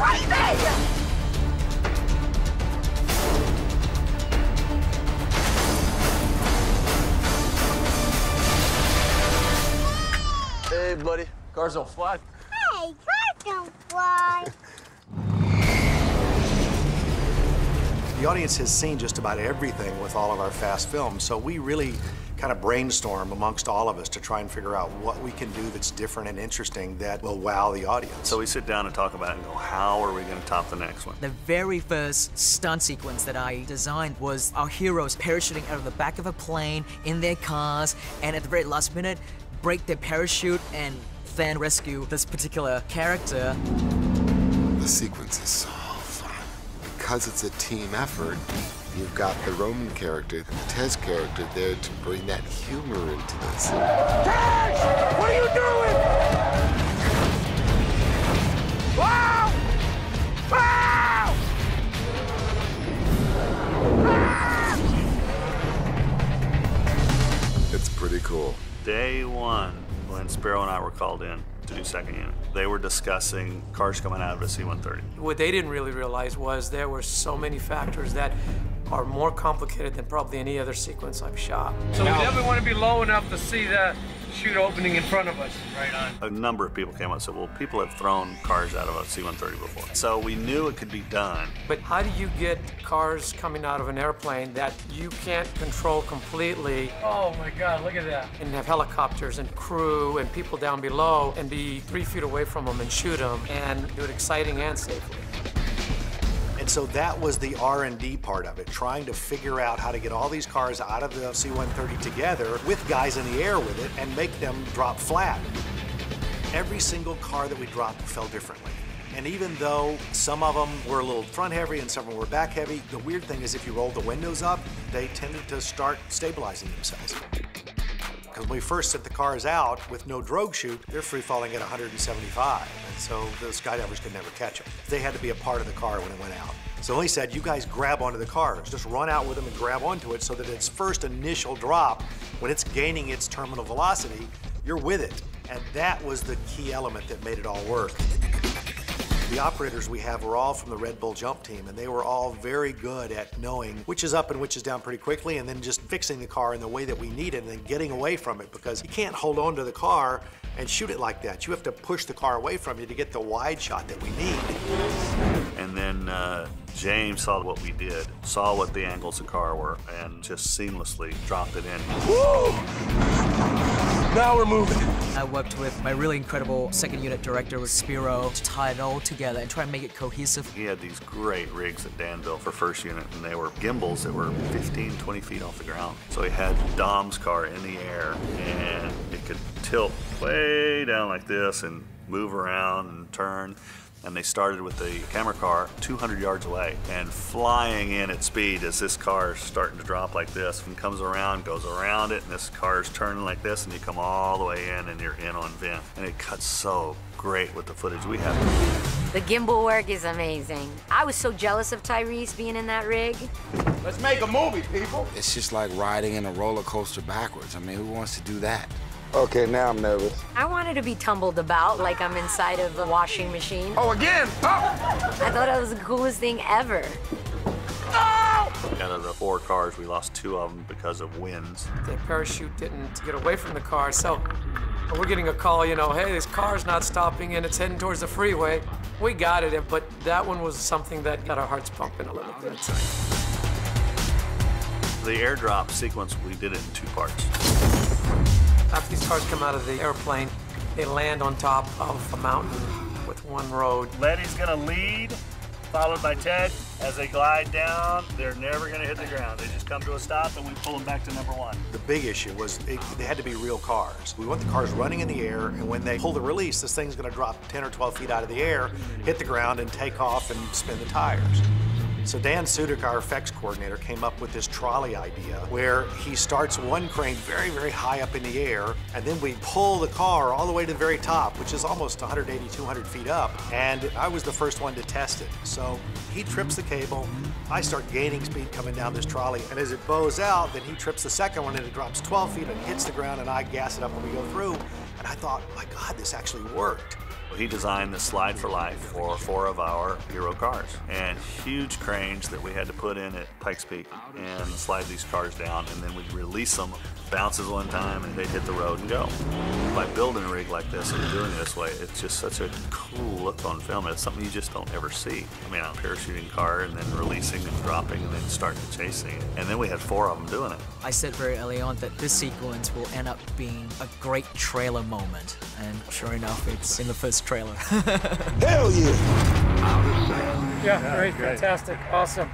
crazy! Hey, buddy. Cars don't fly. Hey, cars don't fly. The audience has seen just about everything with all of our fast films, so we really kind of brainstorm amongst all of us to try and figure out what we can do that's different and interesting that will wow the audience. So we sit down and talk about it and go, how are we going to top the next one? The very first stunt sequence that I designed was our heroes parachuting out of the back of a plane in their cars, and at the very last minute, break their parachute and then rescue this particular character. The sequence is so fun. Because it's a team effort, you've got the Roman character, the Tez character there to bring that humor into this. Tez! What are you doing? Wow! Wow! It's pretty cool. Day one, when Sparrow and I were called in to do second unit, they were discussing cars coming out of a C-130. What they didn't really realize was there were so many factors that are more complicated than probably any other sequence I've shot. So we definitely want to be low enough to see the chute opening in front of us. Right on. A number of people came up and said, well, people have thrown cars out of a C-130 before. So we knew it could be done. But how do you get cars coming out of an airplane that you can't control completely? Oh my God, look at that. And have helicopters and crew and people down below and be 3 feet away from them and shoot them and do it exciting and safely. And so that was the R&D part of it, trying to figure out how to get all these cars out of the C-130 together with guys in the air with it and make them drop flat. Every single car that we dropped fell differently. And even though some of them were a little front heavy and some of them were back heavy, the weird thing is if you rolled the windows up, they tended to start stabilizing themselves. Because when we first sent the cars out with no drogue chute, they're free falling at 175. And so the skydivers could never catch them. They had to be a part of the car when it went out. So he said, you guys grab onto the cars. Just run out with them and grab onto it so that its first initial drop, when it's gaining its terminal velocity, you're with it. And that was the key element that made it all work. The operators we have were all from the Red Bull jump team, and they were all very good at knowing which is up and which is down pretty quickly, and then just fixing the car in the way that we need it and then getting away from it, because you can't hold on to the car and shoot it like that. You have to push the car away from you to get the wide shot that we need. And then James saw what we did, saw what the angles of the car were, and just seamlessly dropped it in. Woo! Now we're moving. I worked with my really incredible second unit director with Spiro to tie it all together and try and make it cohesive. He had these great rigs that Dan built for first unit, and they were gimbals that were 15, 20 feet off the ground. So he had Dom's car in the air, and it could tilt way down like this and move around and turn. And they started with the camera car 200 yards away and flying in at speed as this car is starting to drop like this and comes around, goes around it, and this car is turning like this, and you come all the way in and you're in on Vin. And it cuts so great with the footage we have. The gimbal work is amazing. I was so jealous of Tyrese being in that rig. Let's make a movie, people. It's just like riding in a roller coaster backwards. I mean, who wants to do that? Okay, now I'm nervous. I wanted to be tumbled about like I'm inside of a washing machine. Oh, again! Oh! I thought it was the coolest thing ever. Oh! Out of the 4 cars, we lost 2 of them because of winds. The parachute didn't get away from the car, so we're getting a call, you know, hey, this car's not stopping and it's heading towards the freeway. We got it, but that one was something that got our hearts pumping a little bit. The airdrop sequence, we did it in 2 parts. After these cars come out of the airplane, they land on top of a mountain with one road. Letty's gonna lead, followed by Ted. As they glide down, they're never gonna hit the ground. They just come to a stop and we pull them back to number 1. The big issue was they had to be real cars. We want the cars running in the air, and when they pull the release, this thing's gonna drop 10 or 12 feet out of the air, hit the ground, and take off and spin the tires. So Dan Sudik, our effects coordinator, came up with this trolley idea where he starts one crane very, very high up in the air, and then we pull the car all the way to the very top, which is almost 180, 200 feet up, and I was the first one to test it. So he trips the cable, I start gaining speed coming down this trolley, and as it bows out, then he trips the second one and it drops 12 feet and hits the ground, and I gas it up when we go through, and I thought, my God, this actually worked. He designed the slide for life for 4 of our hero cars, and huge cranes that we had to put in at Pikes Peak and slide these cars down, and then we'd release them, bounces one time, and they'd hit the road and go. By building a rig like this and doing it this way, it's just such a cool look on film. It's something you just don't ever see. I mean, a parachuting car and then releasing and dropping and then starting chasing it. And then we had 4 of them doing it. I said very early on that this sequence will end up being a great trailer moment, and sure enough, it's in the first trailer. Hell yeah! Yeah, great, fantastic, awesome.